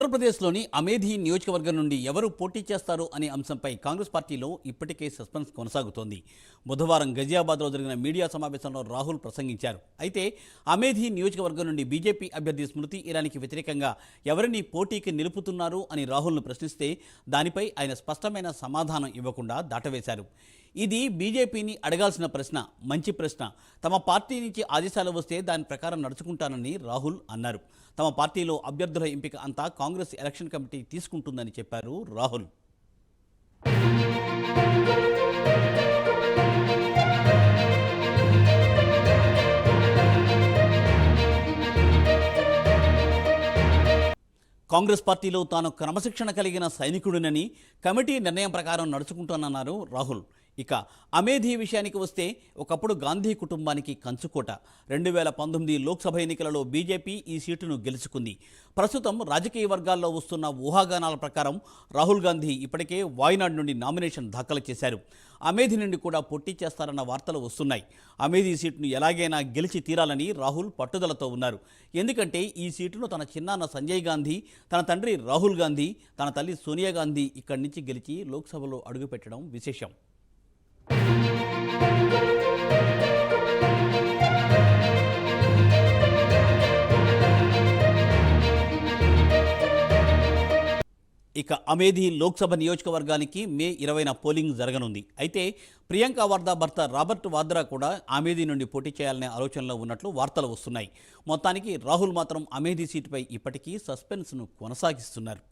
ఆంధ్రప్రదేశ్లోని అమేధి నియోజకవర్గం నుండి ఎవరు పోటీ చేస్తారు అనే అంశంపై కాంగ్రెస్ పార్టీలో ఇప్పటికే సస్పెన్స్ కొనసాగుతోంది. బుధవారం గజియాబాద్లో జరిగిన మీడియా సమావేశంలో రాహుల్ ప్రసంగించారు. అయితే అమేధి నియోజకవర్గం నుండి బీజేపీ అభ్యర్థి స్మృతి ఇరానీకి వ్యతిరేకంగా ఎవరిని పోటీకి నిలుపుతున్నారు అని రాహుల్ను ప్రశ్నిస్తే దానిపై ఆయన స్పష్టమైన సమాధానం ఇవ్వకుండా దాటవేశారు. ఇది బీజేపీని అడగాల్సిన ప్రశ్న, మంచి ప్రశ్న. తమ పార్టీ నుంచి ఆదేశాలు వస్తే దాని ప్రకారం నడుచుకుంటానని రాహుల్ అన్నారు. తమ పార్టీలో అభ్యర్థుల ఎంపిక అంతా కాంగ్రెస్ ఎలక్షన్ కమిటీ తీసుకుంటుందని చెప్పారు రాహుల్. కాంగ్రెస్ పార్టీలో తాను క్రమశిక్షణ కలిగిన సైనికుడినని, కమిటీ నిర్ణయం ప్రకారం నడుచుకుంటానన్నారు రాహుల్. ఇక అమేధి విషయానికి వస్తే ఒకప్పుడు గాంధీ కుటుంబానికి కంచుకోట. 2019 లోక్సభ ఎన్నికలలో బీజేపీ ఈ సీటును గెలుచుకుంది. ప్రస్తుతం రాజకీయ వర్గాల్లో వస్తున్న ఊహాగానాల ప్రకారం రాహుల్ గాంధీ ఇప్పటికే వాయనాడ్ నుండి నామినేషన్ దాఖలు చేశారు. అమేధి నుండి కూడా పోటీ చేస్తారన్న వార్తలు వస్తున్నాయి. అమేధి సీటును ఎలాగైనా గెలిచి తీరాలని రాహుల్ పట్టుదలతో ఉన్నారు. ఎందుకంటే ఈ సీటును తన చిన్నాన్న సంజయ్ గాంధీ, తన తండ్రి రాహుల్ గాంధీ, తన తల్లి సోనియా గాంధీ ఇక్కడి నుంచి గెలిచి లోక్సభలో అడుగుపెట్టడం విశేషం. ఇక అమేధి లోక్సభ నియోజకవర్గానికి మే 20న పోలింగ్ జరగనుంది. అయితే ప్రియాంక వాద్రా భర్త రాబర్ట్ వాద్రా కూడా అమేధి నుండి పోటీ చేయాలనే ఆలోచనలో ఉన్నట్లు వార్తలు వస్తున్నాయి. మొత్తానికి రాహుల్ మాత్రం అమేధి సీటుపై ఇప్పటికీ సస్పెన్స్ను కొనసాగిస్తున్నారు.